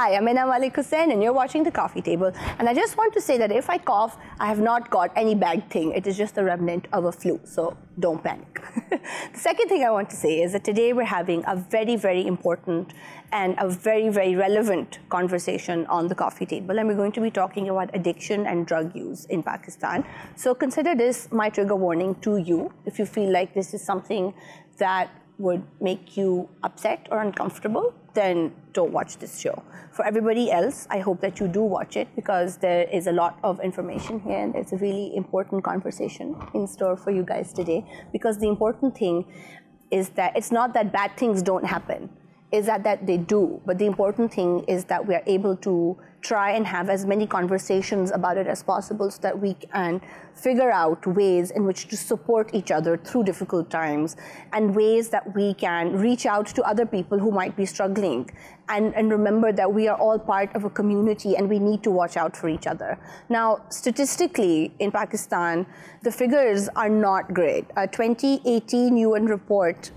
Hi, I'm Mina Malik Hussain and you're watching The Coffee Table. And I just want to say that if I cough, I have not got any bad thing. It is just a remnant of a flu, so don't panic. The second thing I want to say is that today we're having a very, very important and a very, very relevant conversation on The Coffee Table. And we're going to be talking about addiction and drug use in Pakistan. So consider this my trigger warning to you if you feel like this is something that would make you upset or uncomfortable, then don't watch this show. For everybody else, I hope that you do watch it because there is a lot of information here and there's a really important conversation in store for you guys today, because the important thing is that it's not that bad things don't happen, is that they do, but the important thing is that we are able to try and have as many conversations about it as possible so that we can figure out ways in which to support each other through difficult times and ways that we can reach out to other people who might be struggling and remember that we are all part of a community and we need to watch out for each other. Now, statistically in Pakistan, the figures are not great. A 2018 UN report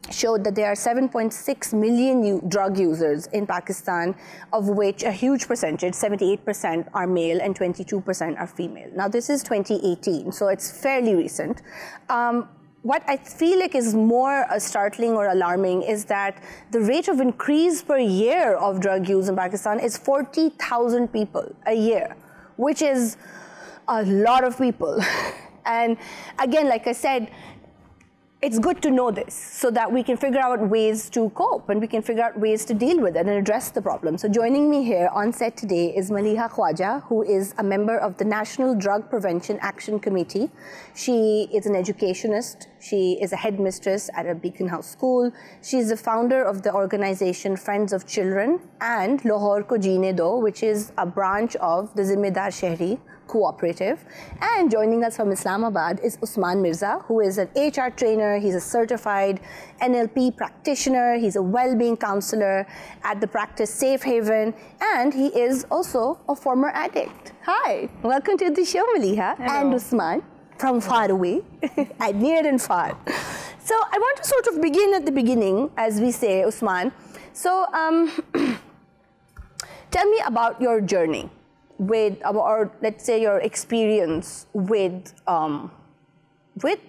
showed that there are 7.6 million drug users in Pakistan, of which a huge percentage, 78%, are male and 22% are female. Now, this is 2018, so it's fairly recent. What I feel like is more startling or alarming is that the rate of increase per year of drug use in Pakistan is 40,000 people a year, which is a lot of people. And again, like I said, it's good to know this so that we can figure out ways to cope and we can figure out ways to deal with it and address the problem. So joining me here on set today is Maleeha Khwaja, who is a member of the National Drug Prevention Action Committee. She is an educationist. She is a headmistress at a Beacon House school. She is the founder of the organization Friends of Children and Lahore Ko Jeene Do, which is a branch of the Zimmedar Shehri Cooperative. And joining us from Islamabad is Osman Mirza, who is an HR trainer. He's a certified NLP practitioner. He's a well-being counselor at the practice Safe Haven, and he is also a former addict. Hi, welcome to the show, Maleeha. Hello. And Osman, from far away, and near and far. So I want to sort of begin at the beginning, as we say, Osman. So tell me about your journey with, or let's say your experience with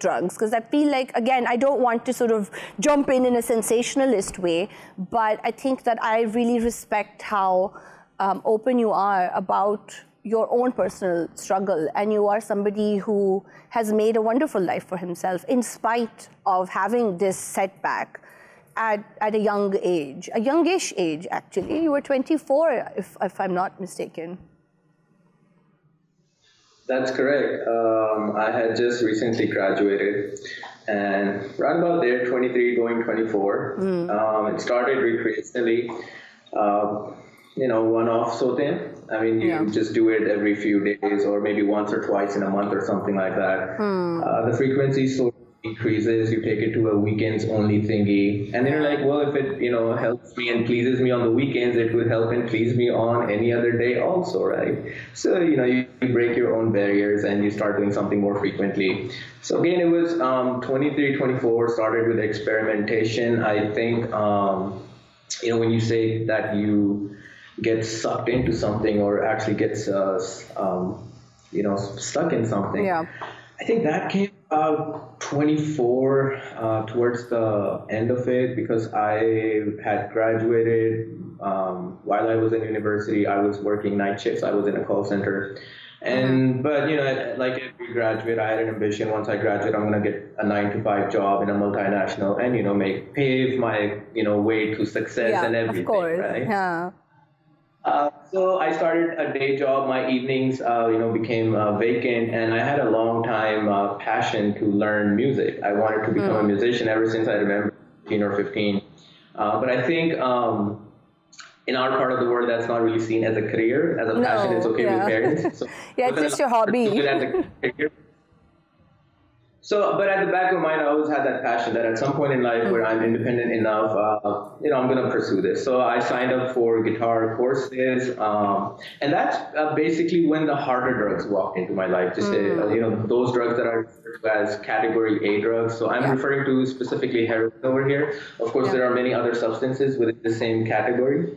drugs, because I feel like, again, I don't want to sort of jump in a sensationalist way, but I think that I really respect how open you are about your own personal struggle, and you are somebody who has made a wonderful life for himself in spite of having this setback at a young age, a youngish age actually. You were 24, if I'm not mistaken. That's correct. I had just recently graduated, and right about there, 23 going 24. It started recreationally, one-off sote. I mean, you just do it every few days or maybe once or twice in a month or something like that. The frequency slowly increases. You take it to a weekends only thingy, and then you're like, well, if it helps me and pleases me on the weekends, it would help and please me on any other day also, right? So you break your own barriers and you start doing something more frequently. So again, it was 23, 24, started with experimentation. I think when you say that you get sucked into something or actually gets stuck in something, I think that came about 24 towards the end of it, because I had graduated. While I was in university, I was working night shifts. I was in a call center. But like every graduate, I had an ambition. Once I graduate, I'm going to get a 9-to-5 job in a multinational and, pave my, way to success and everything, of course. Right? Yeah. So I started a day job. My evenings, became vacant, and I had a long time passion to learn music. I wanted to become a musician ever since I remember 15 or 15. But I think in our part of the world, that's not really seen as a career. As a passion, it's okay with parents. So it's just your hobby. So, but at the back of my mind, I always had that passion that at some point in life where I'm independent enough, I'm going to pursue this. So I signed up for guitar courses, and that's basically when the harder drugs walked into my life. Just those drugs that are referred to as category A drugs. So I'm referring to specifically heroin over here. Of course, there are many other substances within the same category.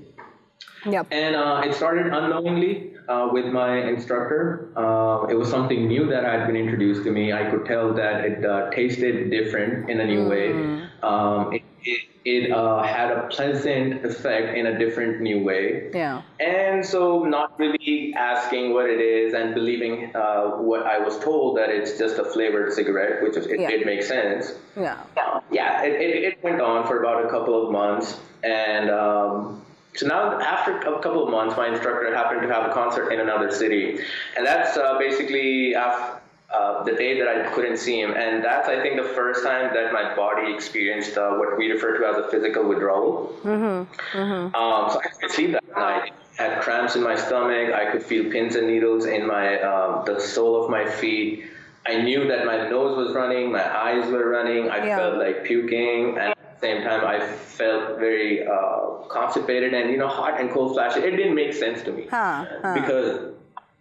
Yep. And it started unknowingly with my instructor. It was something new that had been introduced to me. I could tell that it tasted different in a new way. It had a pleasant effect in a different new way. Yeah. And so not really asking what it is and believing what I was told, that it's just a flavored cigarette, which it did make sense. Yeah. It went on for about a couple of months. And so now after a couple of months, my instructor happened to have a concert in another city. And that's basically the day that I couldn't see him. And that's, I think, the first time that my body experienced what we refer to as a physical withdrawal. So I couldn't sleep that night. I had cramps in my stomach. I could feel pins and needles in my the sole of my feet. I knew that my nose was running, my eyes were running. I felt like puking. And at the same time, I felt very constipated and, hot and cold flashes. It didn't make sense to me because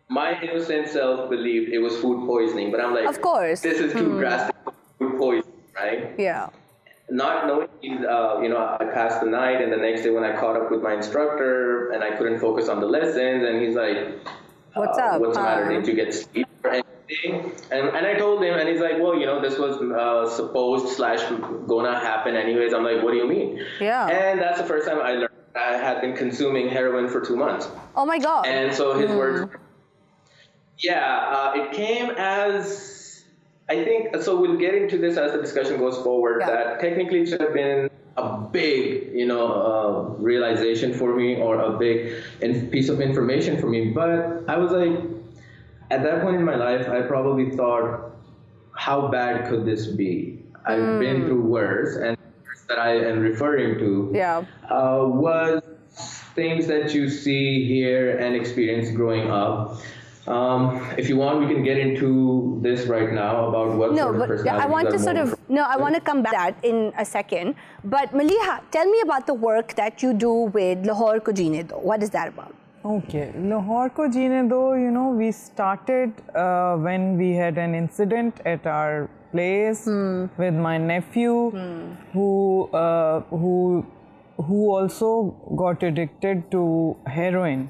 my innocent self believed it was food poisoning, but I'm like, of course, this is too drastic for food poisoning, right? Yeah. Not knowing, I passed the night, and the next day when I caught up with my instructor, and I couldn't focus on the lessons, and he's like, what's up? What's the matter? Did you get sleep or anything? And I told him, and he's like, well, this was supposed / gonna happen anyways. I'm like, what do you mean? Yeah. And that's the first time I learned I had been consuming heroin for 2 months. Oh my God. And so his words. Yeah, it came as, I think, so we'll get into this as the discussion goes forward, that technically it should have been a big, realization for me, or a big piece of information for me. But I was like, at that point in my life, I probably thought, how bad could this be? I've been through worse, and that I am referring to was things that you see, hear, and experience growing up. If you want, we can get into this right now about what sort of personalities I want to I want to come back to that in a second. But Maleeha, tell me about the work that you do with Lahore Ko Jeene Do. What is that about? Okay, Lahore Ko Jeene Do, we started when we had an incident at our place with my nephew, who also got addicted to heroin,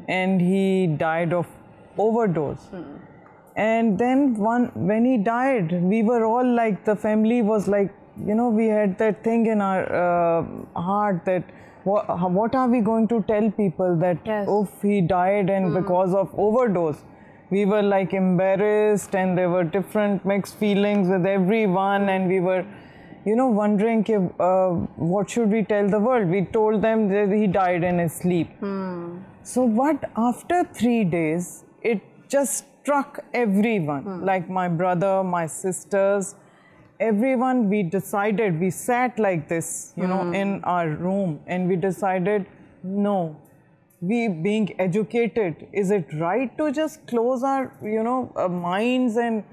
and he died of overdose. And then when he died, we were all like, the family was like, we had that thing in our heart that what are we going to tell people that he died and because of overdose. We were like embarrassed, and there were different mixed feelings with everyone, and we were wondering what should we tell the world. We told them that he died in his sleep. So what, after 3 days, it just struck everyone, like my brother, my sisters, everyone. We decided, we sat like this, in our room, and we decided, no, we being educated, is it right to just close our, minds and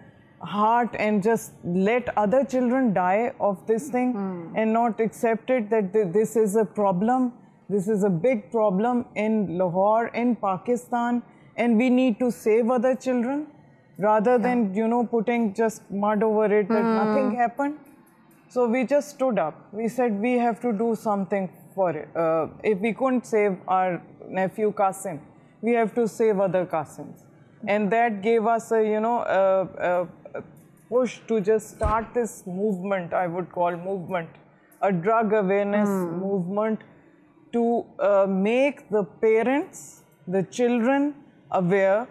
heart and just let other children die of this thing and not accept it, that this is a problem, this is a big problem in Lahore, in Pakistan, and we need to save other children, rather than, putting just mud over it that nothing happened. So we just stood up. We said we have to do something for it. If we couldn't save our nephew Qasim, we have to save other Qasims. And that gave us a push to just start this movement, I would call movement, a drug awareness movement, to make the parents, the children aware,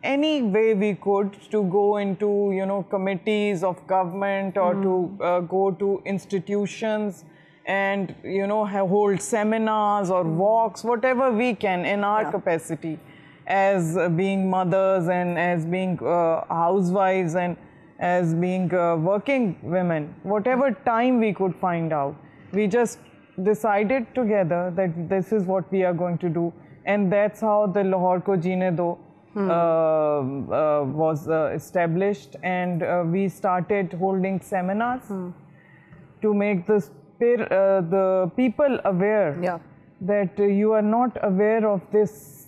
any way we could, to go into, committees of government, or to go to institutions and, hold seminars or walks, whatever we can in our capacity as being mothers and as being housewives and as being working women, whatever time we could find out. We just decided together that this is what we are going to do. And that's how the Lahore Ko Jeene Do was established, and we started holding seminars to make the people aware that you are not aware of this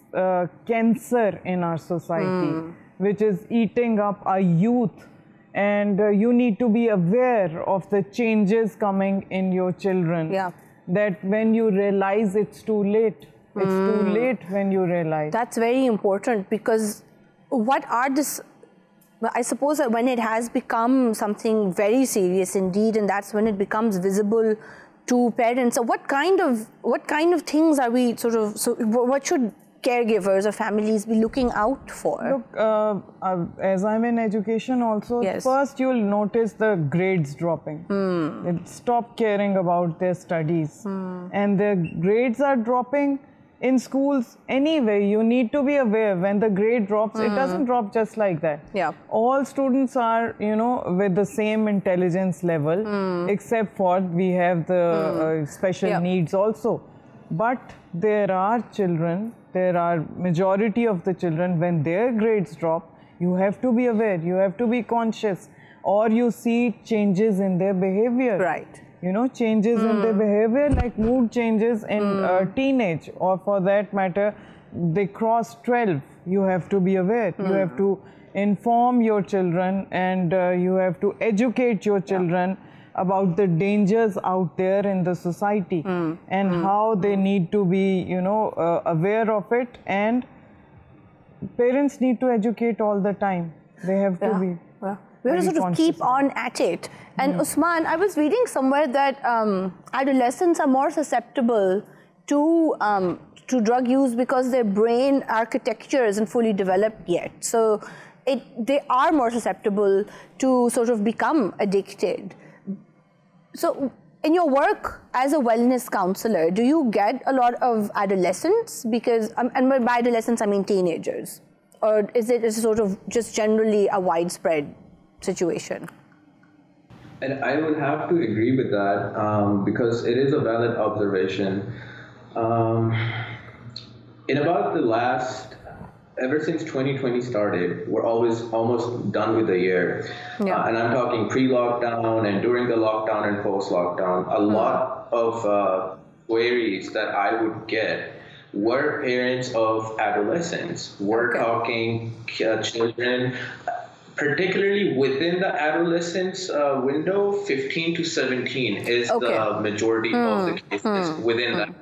cancer in our society, which is eating up our youth, and you need to be aware of the changes coming in your children, that when you realize it's too late, It's too late when you realize. That's very important, because what are this? I suppose that when it has become something very serious indeed, and that's when it becomes visible to parents. So what kind of things are we what should caregivers or families be looking out for? Look, as I'm in education also, first you'll notice the grades dropping. They stop caring about their studies. And the grades are dropping in schools anyway. You need to be aware when the grade drops, it doesn't drop just like that. All students are, with the same intelligence level, except for we have the special needs also. But there are children, there are majority of the children, when their grades drop, you have to be aware, you have to be conscious, or you see changes in their behavior. Changes in their behavior, like mood changes in teenage, or for that matter, they cross 12. You have to be aware. You have to inform your children, and you have to educate your children about the dangers out there in the society, and how they need to be, aware of it. And parents need to educate all the time. They have to be. We have to sort of keep on at it. And Osman, I was reading somewhere that adolescents are more susceptible to drug use because their brain architecture isn't fully developed yet. So they are more susceptible to sort of become addicted. So in your work as a wellness counselor, do you get a lot of adolescents? Because, and by adolescents I mean teenagers. Or is it sort of just generally a widespread situation? And I would have to agree with that, because it is a valid observation. In about the last, ever since 2020 started, we're almost done with the year. And I'm talking pre-lockdown and during the lockdown and post-lockdown. A lot of queries that I would get were parents of adolescents. We're talking children, particularly within the adolescence window, 15 to 17 is the majority of the cases within that.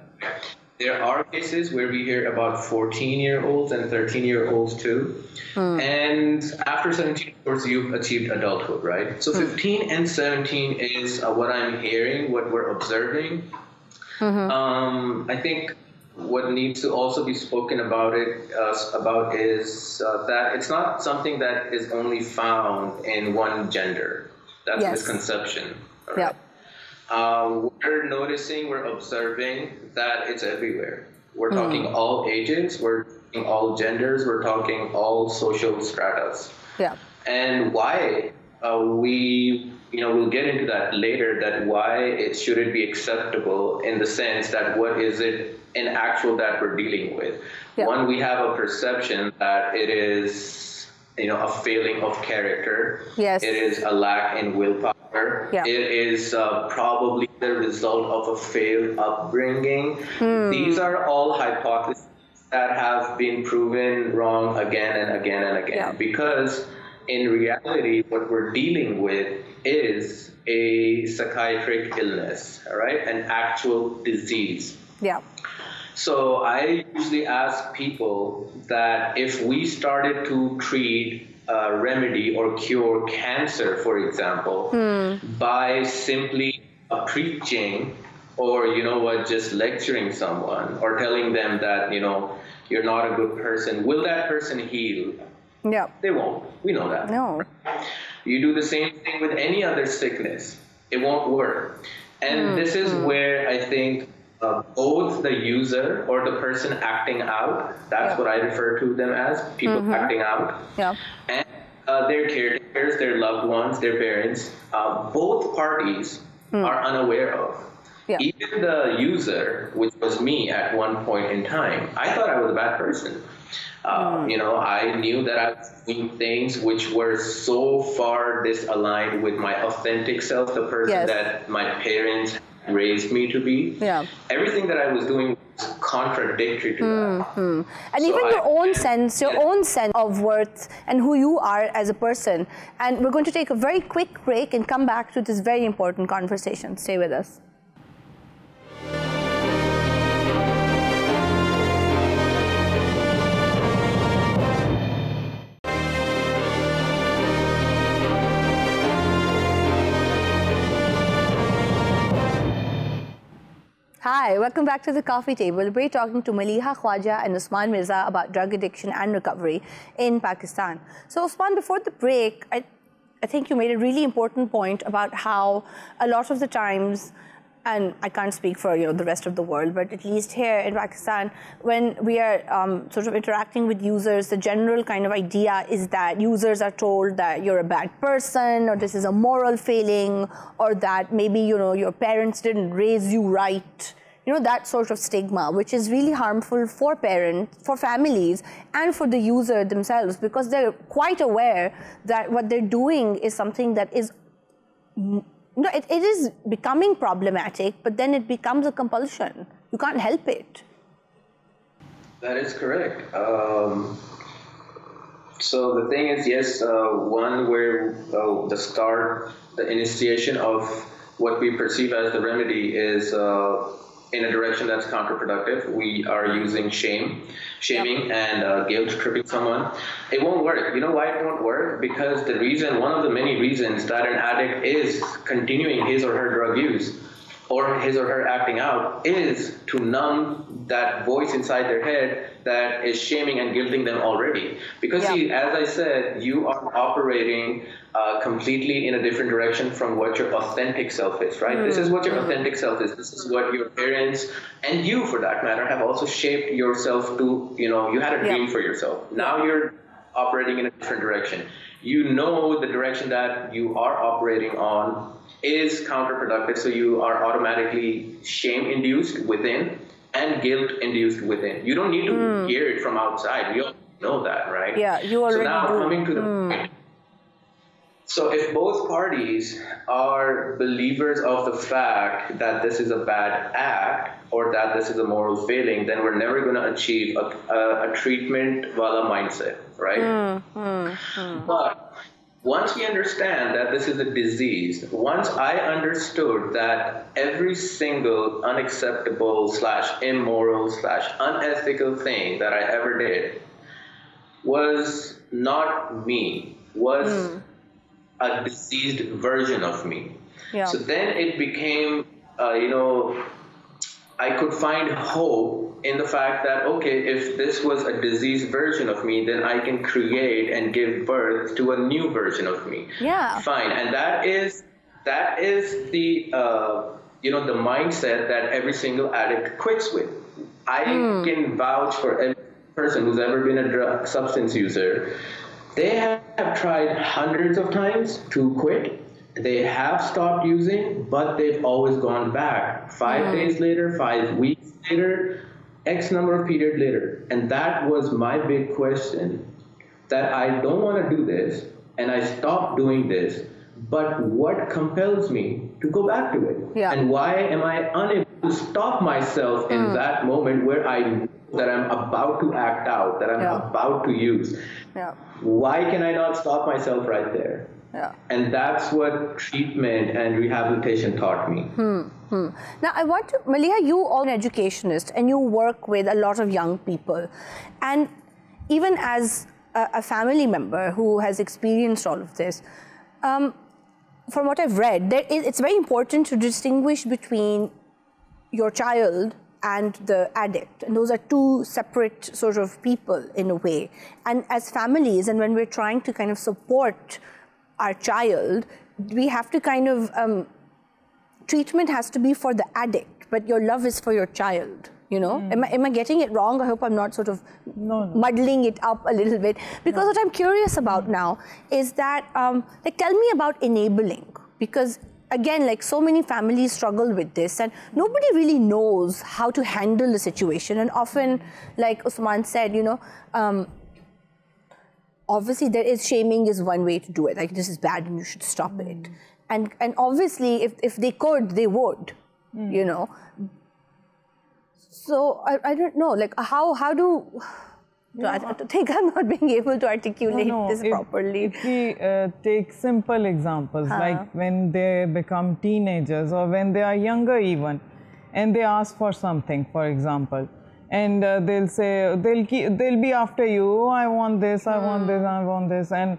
There are cases where we hear about 14-year-olds and 13-year-olds too. And after 17, of course, you've achieved adulthood, right? So 15 and 17 is what I'm hearing, what we're observing. I think what needs to also be spoken about is that it's not something that is only found in one gender. That's a misconception. Right? We're noticing, we're observing that it's everywhere. We're talking all ages, we're talking all genders, we're talking all social stratas. And why we'll get into that later, that why it shouldn't be acceptable in the sense that what is it in actual that we're dealing with. One, we have a perception that it is, a failing of character. It is a lack in willpower. It is probably the result of a failed upbringing. These are all hypotheses that have been proven wrong again and again and again. Because in reality, what we're dealing with is a psychiatric illness, right? An actual disease. So I usually ask people that if we started to treat, remedy or cure cancer, for example, by simply preaching or, just lecturing someone or telling them that, you're not a good person, will that person heal? They won't. We know that. You do the same thing with any other sickness. It won't work. And this is where I think both the user or the person acting out, that's what I refer to them as, people acting out, and their caretakers, their loved ones, their parents, both parties are unaware of. Even the user, which was me at one point in time, I thought I was a bad person. I knew that I was doing things which were so far disaligned with my authentic self, the person that my parents raised me to be. Everything that I was doing was contradictory to that. And so even your own sense of worth and who you are as a person. And we're going to take a very quick break and come back to this very important conversation. Stay with us. Hi, welcome back to the coffee table. We're talking to Maleeha Khwaja and Osman Mirza about drug addiction and recovery in Pakistan. So Osman, before the break, I think you made a really important point about how a lot of the times, and I can't speak for the rest of the world, but at least here in Pakistan, when we are sort of interacting with users, the general kind of idea is that users are told that you're a bad person, or this is a moral failing, or that maybe your parents didn't raise you right. That sort of stigma, which is really harmful for parents, for families, and for the user themselves, because they're quite aware that what they're doing is something that is, it is becoming problematic, but then it becomes a compulsion. You can't help it. That is correct. So the thing is, yes, one where the initiation of what we perceive as the remedy is in a direction that's counterproductive. We are using shaming and guilt tripping someone. It won't work. You know why it won't work? Because one of the many reasons that an addict is continuing his or her drug use or his or her acting out is to numb that voice inside their head that is shaming and guilting them already. Because see, as I said, you are operating completely in a different direction from what your authentic self is, right? This is what your authentic self is. This is what your parents, and you for that matter, have also shaped yourself to, you had a dream for yourself. Now you're operating in a different direction. You know the direction that you are operating on is counterproductive, so you are automatically shame-induced within and guilt-induced within. You don't need to hear it from outside. We all know that, right? Yeah, you already do. So now coming to the point. So if both parties are believers of the fact that this is a bad act or that this is a moral failing, then we're never going to achieve a treatment wala mindset, right? But once we understand that this is a disease, once I understood that every single unacceptable / immoral / unethical thing that I ever did was not me, was a diseased version of me. So then it became, I could find hope in the fact that, okay, if this was a diseased version of me, then I can create and give birth to a new version of me. Yeah. Fine. And that is the, the mindset that every single addict quits with. I can vouch for every person who's ever been a drug substance user. They have tried hundreds of times to quit. They have stopped using, but they've always gone back. 5 days later, 5 weeks later, X number of period later. And that was my big question, that I don't want to do this, and I stopped doing this, but what compels me to go back to it? Yeah. And why am I unable to stop myself in that moment where I know that I'm about to act out, that I'm about to use? Yeah. Why can I not stop myself right there? Yeah. And that's what treatment and rehabilitation taught me. Now, I want to, Maleeha, you are an educationist and you work with a lot of young people. And even as a family member who has experienced all of this, from what I've read, it's very important to distinguish between your child and the addict. And those are two separate sort of people in a way. And as families, and when we're trying to kind of support our child, we have to kind of, treatment has to be for the addict, but your love is for your child, Am I getting it wrong? I hope I'm not sort of muddling it up a little bit. Because what I'm curious about now is that, tell me about enabling. Because again, so many families struggle with this and nobody really knows how to handle the situation. And often, like Osman said, obviously there is shaming is one way to do it. Like, this is bad and you should stop it. And obviously if they could, they would, So I don't know, how do... I think I'm not being able to articulate this properly. If we take simple examples, like when they become teenagers or when they are younger even, and they ask for something, for example, and they'll say, they'll be after you, I want this, I want this, I want this, and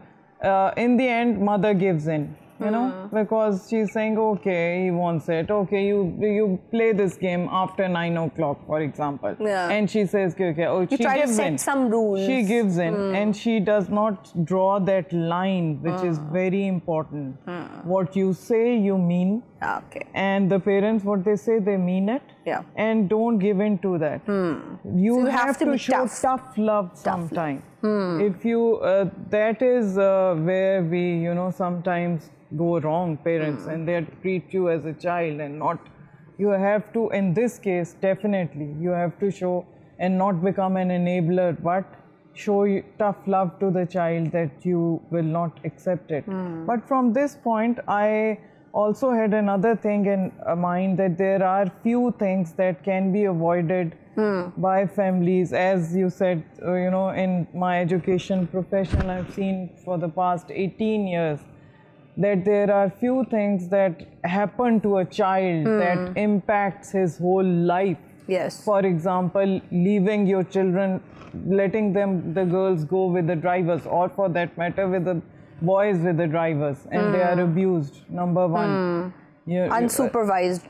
in the end, mother gives in. you know, because she's saying, okay, he wants it. Okay, you play this game after 9 o'clock, for example. And she says, okay, oh, she try to gives set in. some rules. She gives in, and she does not draw that line, which is very important. What you say, you mean. Okay. And the parents, what they say, they mean it. Yeah. And don't give in to that. You have to show tough love sometimes. If you, that is where we, you know, sometimes go wrong, parents, and they treat you as a child and not, you have to, in this case, definitely, you have to show and not become an enabler, but show tough love to the child that you will not accept it. But from this point, I also had another thing in mind, that there are few things that can be avoided by families. As you said, you know, in my education profession, I've seen for the past 18 years that there are few things that happen to a child that impacts his whole life. Yes. For example, leaving your children, letting them, the girls go with the drivers, or for that matter with the boys with the drivers, and they are abused, number one. Unsupervised.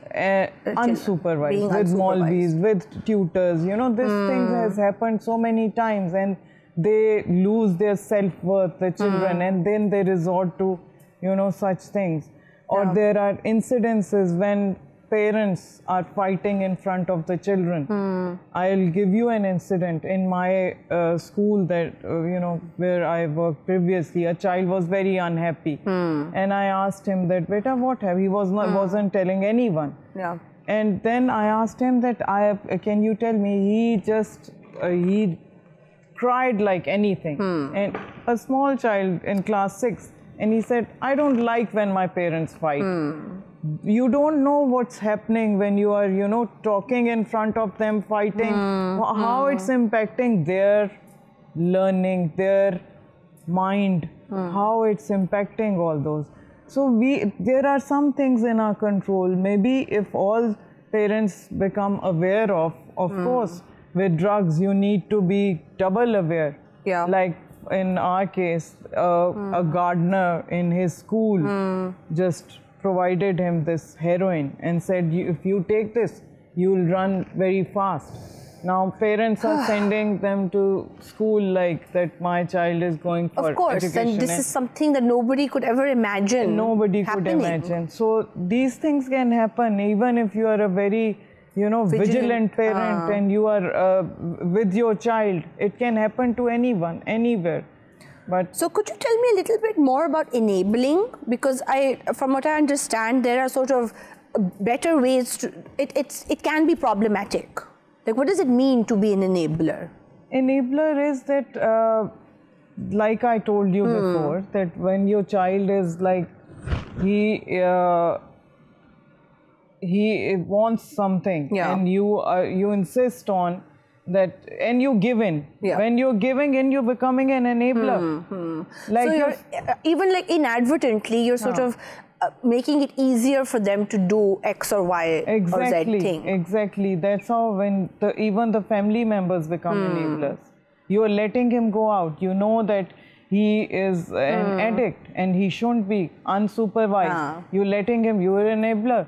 Unsupervised, with Maulvis, with tutors. You know, this thing has happened so many times, and they lose their self-worth, the children, and then they resort to, you know, such things. Or there are incidences when parents are fighting in front of the children. I'll give you an incident. In my school that, you know, where I worked previously, a child was very unhappy. And I asked him that, beta, what have, he wasn't telling anyone. And then I asked him that, can you tell me, he just, he cried like anything. And a small child in class 6, and he said, I don't like when my parents fight. You don't know what's happening when you are, you know, talking in front of them, fighting, how it's impacting their learning, their mind, how it's impacting all those. So there are some things in our control. Maybe if all parents become aware of course, with drugs, you need to be double aware. Like in our case, a gardener in his school just provided him this heroin and said, if you take this, you'll run very fast. Now parents are sending them to school like that, my child is going for of course, education. and this is something that nobody could ever imagine. Nobody could imagine. So these things can happen even if you are a very, you know, vigilant parent and you are with your child. It can happen to anyone, anywhere. But so could you tell me a little bit more about enabling? Because from what I understand, there are sort of better ways to, it can be problematic. Like, what does it mean to be an enabler? Enabler is that, like I told you before, that when your child is like, he wants something and you insist on that, and you give in. When you're giving in, you're becoming an enabler. Like so you're even like inadvertently, you're sort of making it easier for them to do X or Y or Z thing. Exactly. That's how when even the family members become enablers. You are letting him go out. You know that he is an addict and he shouldn't be unsupervised. You're letting him, you're an enabler.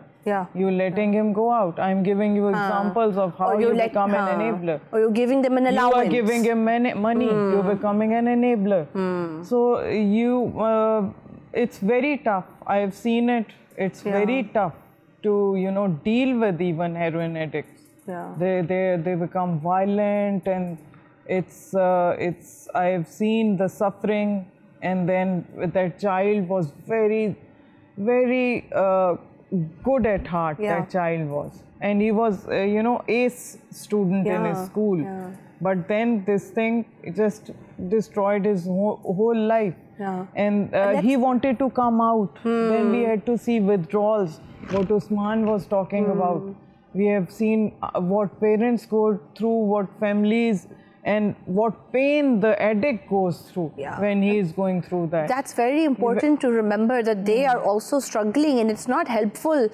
You're letting him go out. I'm giving you examples of how you become an enabler. Or you're giving them an allowance. You are giving him money. You're becoming an enabler. So it's very tough. I've seen it. It's very tough to, you know, deal with even heroin addicts. They become violent, and I've seen the suffering, and then that child was very, very good at heart. That child was, and he was you know, ace student in his school. But then this thing just destroyed his whole life. And he wanted to come out. Then we had to see withdrawals, what Osman was talking about. We have seen what parents go through, what families, and what pain the addict goes through when he is going through that. That's very important to remember, that they are also struggling, and it's not helpful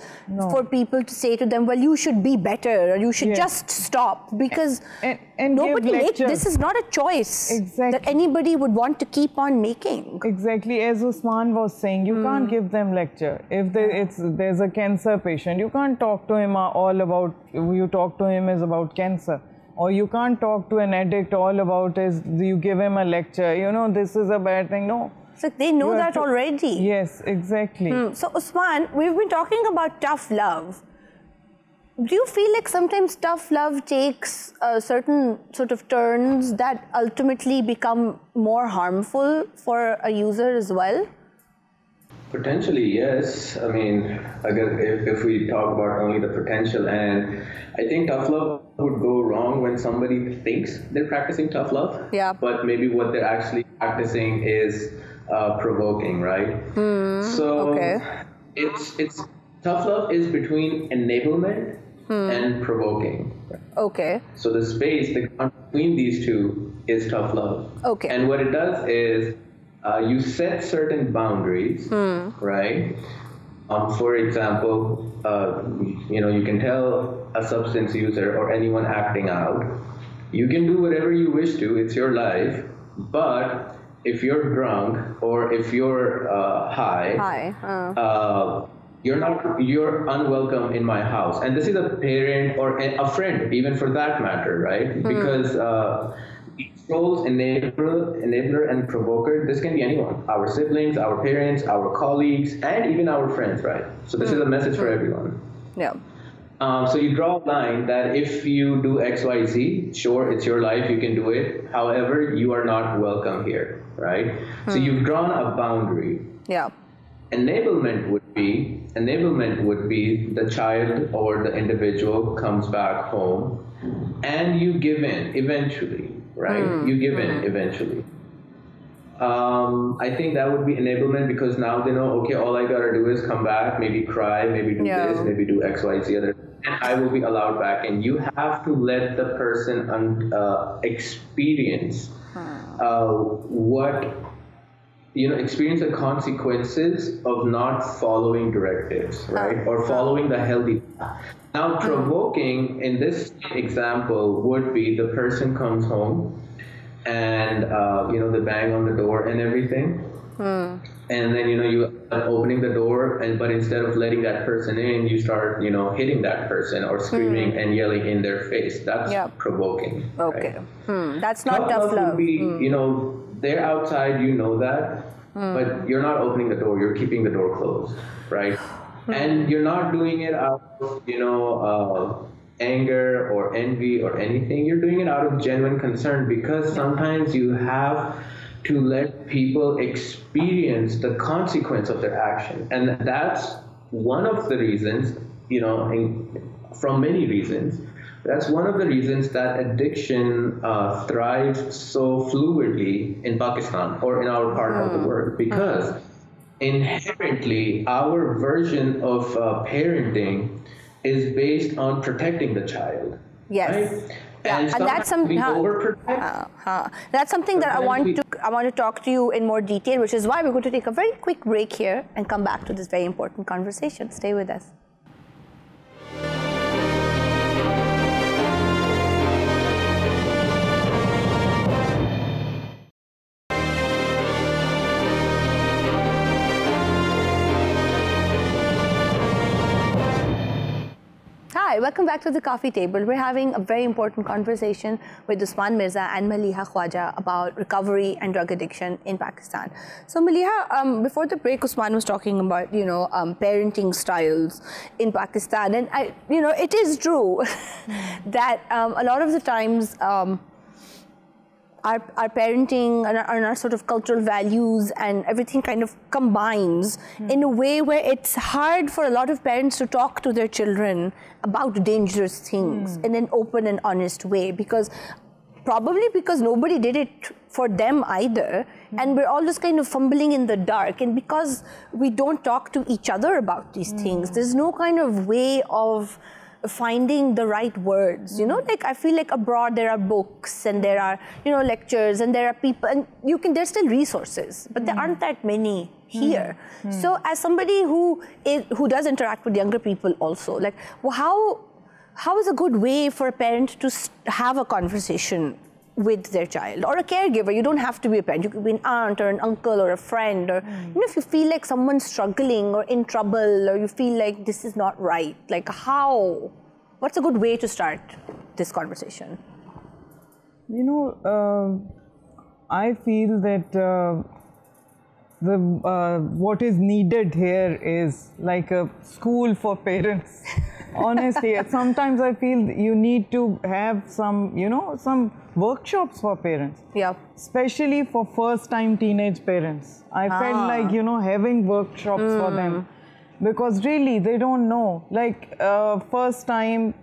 for people to say to them, well, you should be better, or you should just stop, because and nobody makes, this is not a choice that anybody would want to keep on making. Exactly, as Osman was saying, you can't give them lecture. If there's a cancer patient, you can't talk to him all about, you talk to him is about cancer. Or you can't talk to an addict all about is you give him a lecture, you know, this is a bad thing. No. So they know that already. Yes, exactly. So Osman, we've been talking about tough love. Do you feel like sometimes tough love takes certain sort of turns that ultimately become more harmful for a user as well? Potentially, yes. I mean, if we talk about only the potential, and I think tough love would go wrong when somebody thinks they're practicing tough love, but maybe what they're actually practicing is provoking, right? So it's tough love is between enablement and provoking. Okay. So the space between these two is tough love. Okay. And what it does is you set certain boundaries, right? For example, you can tell a substance user or anyone acting out, you can do whatever you wish to, it's your life, but if you're drunk or if you're high, you're unwelcmer in my house. And this is a parent or a friend, even for that matter, right? Because these roles, enabler and provoker, this can be anyone. Our siblings, our parents, our colleagues, and even our friends, right? So this is a message for everyone. Yeah. So you draw a line that if you do X, Y, Z, sure, it's your life, you can do it. However, you are not welcome here, right? So you've drawn a boundary. Yeah. Enablement would be the child or the individual comes back home and you give in eventually, right? You give in eventually. I think that would be enablement, because now they know, okay, all I gotta do is come back, maybe cry, maybe do this, maybe do X, Y, Z, other, and I will be allowed back. And you have to let the person experience experience the consequences of not following directives, right? Or following the healthy path. Now, provoking in this example would be the person comes home and, they bang on the door and everything. And then, you are opening the door, but instead of letting that person in, you start, hitting that person or screaming and yelling in their face. That's provoking. Okay. Right? That's not tough love. Would be, they're outside, that, but you're not opening the door, you're keeping the door closed, right? And you're not doing it out of, anger or envy or anything. You're doing it out of genuine concern, because sometimes you have to let people experience the consequence of their action. And that's one of the reasons, from many reasons, that's one of the reasons that addiction thrives so fluidly in Pakistan or in our part of the world, because inherently our version of parenting is based on protecting the child. Yes. Right? Yeah. And that's something. That's something that I want to talk to you in more detail, which is why we're going to take a very quick break here and come back to this very important conversation. Stay with us. Hi, welcome back to the coffee table. We're having a very important conversation with Osman Mirza and Maleeha Khwaja about recovery and drug addiction in Pakistan. So Maleeha, before the break, Osman was talking about, parenting styles in Pakistan. And, it is true that a lot of the times our parenting and our sort of cultural values and everything kind of combines in a way where it's hard for a lot of parents to talk to their children about dangerous things in an open and honest way, probably because nobody did it for them either, and we're all just kind of fumbling in the dark. And because we don't talk to each other about these things, there's no kind of way of finding the right words. You know, like I feel like abroad there are books and there are, you know, lectures and there are people, and there's still resources, but there aren't that many here. So as somebody who does interact with younger people also, like, well, how is a good way for a parent to have a conversation with their child, or a caregiver? You don't have to be a parent. You could be an aunt or an uncle or a friend, or you know, if you feel like someone's struggling or in trouble, or you feel like this is not right, like what's a good way to start this conversation? You know, I feel that what is needed here is like a school for parents. Honestly, sometimes I feel you need to have some, you know, some workshops for parents. Yeah. Especially for first-time teenage parents. I felt like, you know, having workshops for them. Because really, they don't know. Like, first time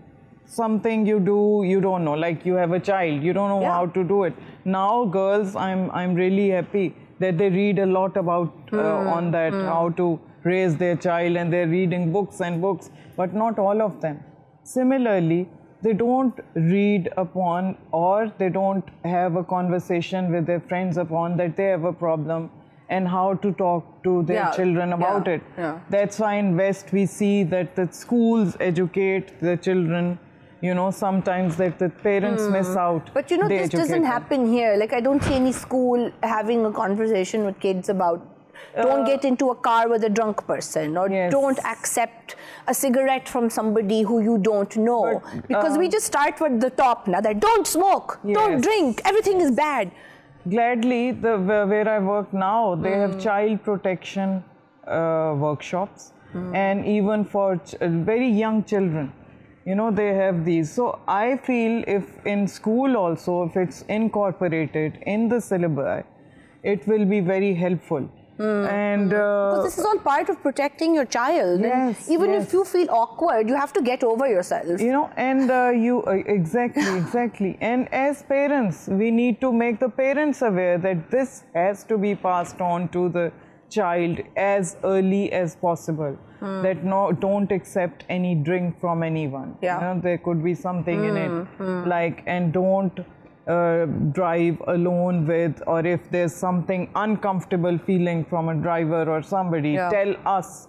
something you do, you don't know. Like, you have a child, you don't know how to do it. Now, girls, I'm really happy that they read a lot about on that, how to raise their child, and they're reading books and books, but not all of them. Similarly, they don't read upon, or they don't have a conversation with their friends upon that they have a problem and how to talk to their children about it. That's why in West we see that the schools educate the children, you know, sometimes that the parents miss out. But you know, this doesn't happen here. Like, I don't see any school having a conversation with kids about don't get into a car with a drunk person, or don't accept a cigarette from somebody who you don't know. But, because we just start with the top now, that don't smoke, don't drink, everything is bad. Gladly, where I work now, they have child protection workshops, and even for very young children, you know, they have these. So I feel if in school also, if it's incorporated in the syllabi, it will be very helpful. And because this is all part of protecting your child. Yes, even if you feel awkward, you have to get over yourself. You know, and exactly. And as parents, we need to make the parents aware that this has to be passed on to the child as early as possible. That don't accept any drink from anyone. You know, there could be something in it, like, and don't drive alone with, or if there's something uncomfortable feeling from a driver or somebody, tell us.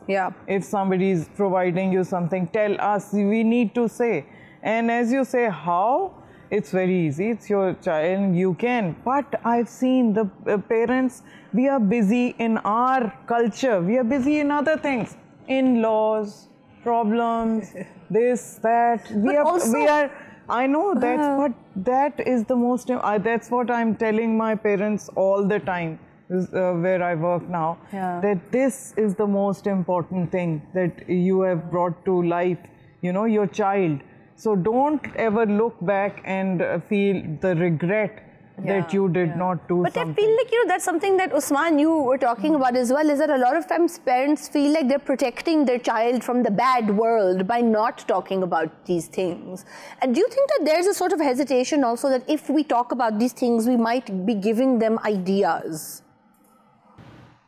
If somebody is providing you something, tell us. We need to say. And as you say, how? It's very easy. It's your child, you can. But I've seen the parents, we are busy in our culture. We are busy in other things. In-laws, problems, this, that. We are I know that, but that is the most, that's what I'm telling my parents all the time, where I work now, that this is the most important thing that you have brought to life, you know, your child. So don't ever look back and feel the regret that you did not do something. But I feel like, you know, that's something that Osman, you were talking about as well, is that a lot of times parents feel like they're protecting their child from the bad world by not talking about these things. And do you think that there's a sort of hesitation also that if we talk about these things, we might be giving them ideas?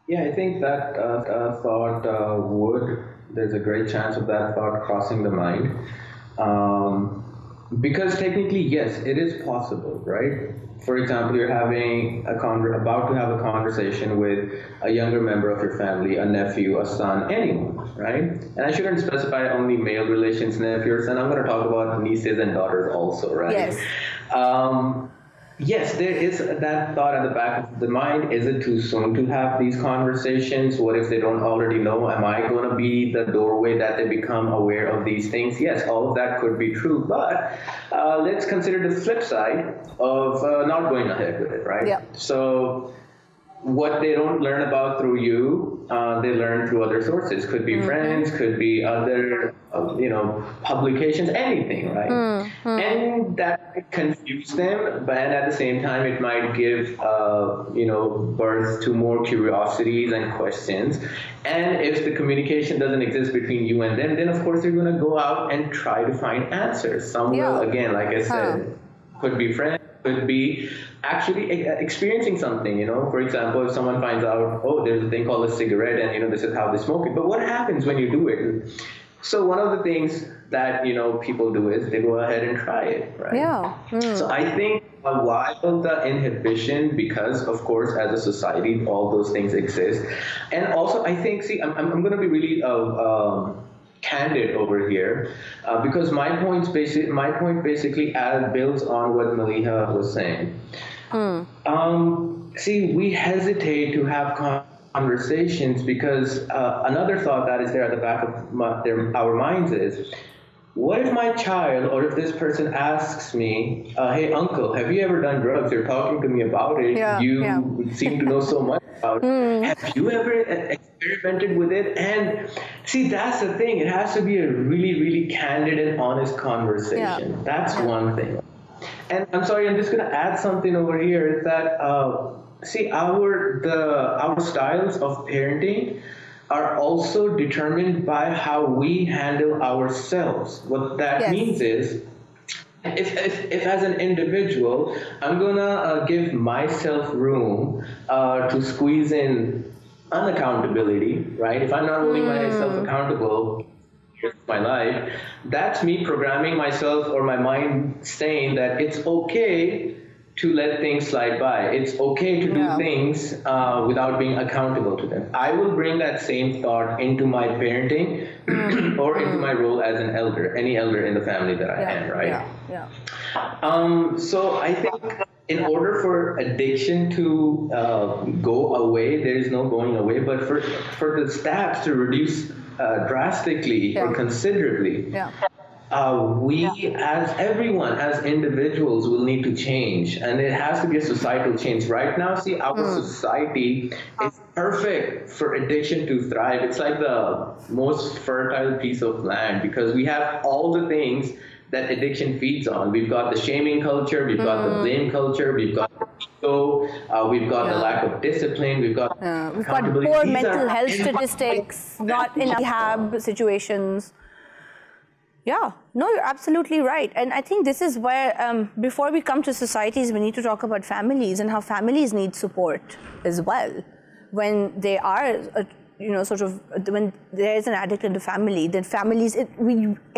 Yeah, I think that thought there's a great chance of that thought crossing the mind. Because technically, yes, it is possible, right? For example, you're having about to have a conversation with a younger member of your family, a nephew, a son, anyone, right? And I shouldn't specify only male relations, nephew or son. I'm going to talk about nieces and daughters also, right? Yes. Yes, there is that thought at the back of the mind. Is it too soon to have these conversations? What if they don't already know? Am I going to be the doorway that they become aware of these things? Yes, all of that could be true. But let's consider the flip side of not going ahead with it, right? Yeah. So what they don't learn about through you, they learn through other sources. Could be friends, could be other, publications, anything, right? And that might confuse them, but at the same time, it might give, birth to more curiosities and questions. And if the communication doesn't exist between you and them, then of course you're going to go out and try to find answers. Some will, again, like I said, could be friends, could be actually experiencing something, For example, if someone finds out, oh, there's a thing called a cigarette and, this is how they smoke it. But what happens when you do it? So one of the things that people do is they go ahead and try it, right? Yeah. So I think while the inhibition, because of course as a society all those things exist, and also I think, see, I'm going to be really candid over here, because my point basically builds on what Maleeha was saying. See, we hesitate to have conversations because another thought that is there at the back of our minds is, what if my child, or if this person asks me, hey, uncle, have you ever done drugs? You're talking to me about it. You seem to know so much about it. Have you ever experimented with it? And see, that's the thing. It has to be a really, really candid and honest conversation. Yeah. That's one thing. And I'm sorry, I'm just going to add something over here, is that, see, our styles of parenting are also determined by how we handle ourselves. What that means is, if as an individual, I'm gonna give myself room to squeeze in unaccountability, right? If I'm not holding myself accountable with my life, that's me programming myself or my mind saying that it's okay to let things slide by. It's okay to do things without being accountable to them. I will bring that same thought into my parenting or into my role as an elder, any elder in the family that I am, right? So I think in order for addiction to go away, there is no going away, but for the stats to reduce drastically or considerably, we as everyone, as individuals, will need to change, and it has to be a societal change. Right now, see, our society is perfect for addiction to thrive. It's like the most fertile piece of land because we have all the things that addiction feeds on. We've got the shaming culture, we've got the blame culture, we've got we've got the lack of discipline, we've got poor mental health statistics, not enough rehab situations. Yeah, no, you're absolutely right. And I think this is where, before we come to societies, we need to talk about families and how families need support as well. When they are, when there is an addict in the family, then families, it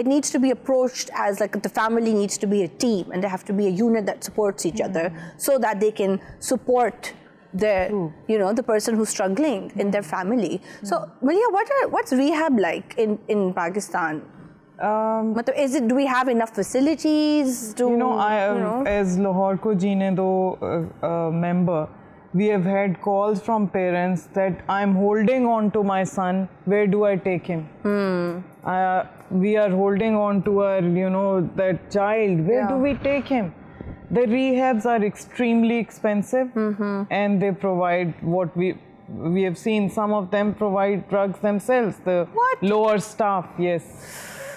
needs to be approached as like the family needs to be a team, and there have to be a unit that supports each other so that they can support the person who's struggling in their family. So, Maleeha, what's rehab like in Pakistan? Do we have enough facilities to, as Lahore Ko Jeene Do member, we have had calls from parents that I'm holding on to my son, where do I take him? We are holding on to our, that child, where do we take him? The rehabs are extremely expensive, and they provide what we have seen. Some of them provide drugs themselves, the lower staff,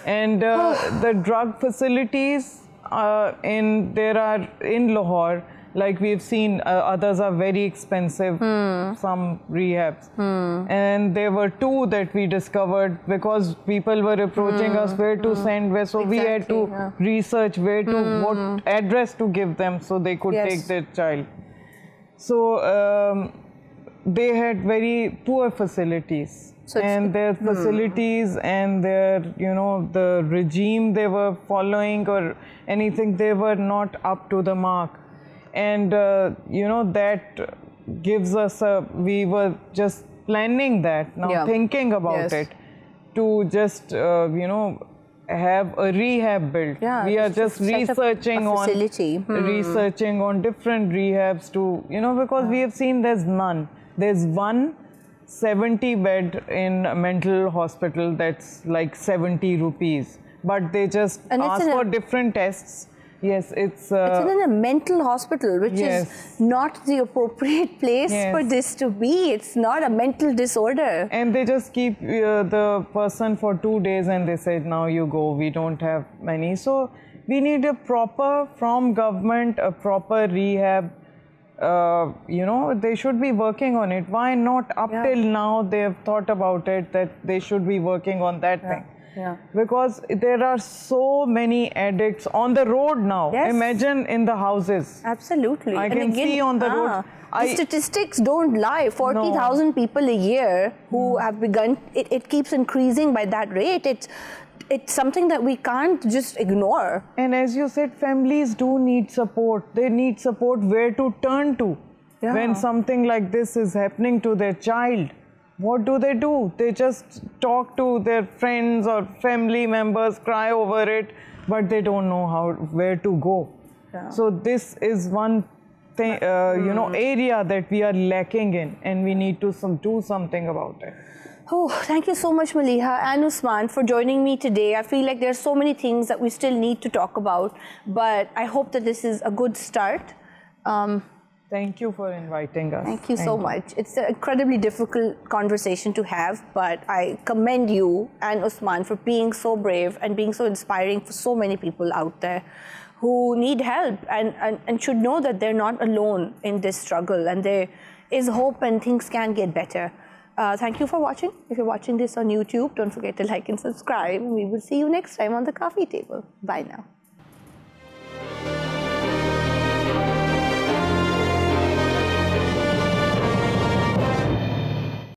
and the drug facilities there are in Lahore, like we've seen, others are very expensive, some rehabs. And there were 2 that we discovered because people were approaching us where to send, so we had to research where to, what address to give them so they could take their child. So they had very poor facilities. And their facilities and their, the regime they were following or anything, they were not up to the mark. And, that gives us we were just planning that, now thinking about it, to just, have a rehab built. We are just researching on different rehabs to, because we have seen there's none. There's one 70-bed in a mental hospital that's like 70 rupees, but they just ask for different tests. Yes, it's in a mental hospital, which is not the appropriate place for this to be. It's not a mental disorder. And they just keep the person for 2 days and they said, now you go, we don't have many. So we need a proper, from government, a proper rehab. They should be working on it. Why not up till now they have thought about it, that they should be working on that thing. Yeah. Because there are so many addicts on the road now. Yes. Imagine in the houses. Absolutely. I can see on the road. The statistics don't lie. 40,000 people a year who have begun, it keeps increasing by that rate. It's something that we can't just ignore. And as you said, families do need support. They need support where to turn to. Yeah. When something like this is happening to their child, what do? They just talk to their friends or family members, cry over it, but they don't know where to go. Yeah. So this is one thing, area that we are lacking in, and we need to do something about it. Oh, thank you so much, Maleeha and Osman, for joining me today. I feel like there's so many things that we still need to talk about, but I hope that this is a good start. Thank you for inviting us. Thank you so much. It's an incredibly difficult conversation to have, but I commend you and Osman for being so brave and being so inspiring for so many people out there who need help and should know that they're not alone in this struggle, and there is hope and things can get better. Thank you for watching. If you're watching this on YouTube, don't forget to like and subscribe. We will see you next time on the coffee table. Bye now.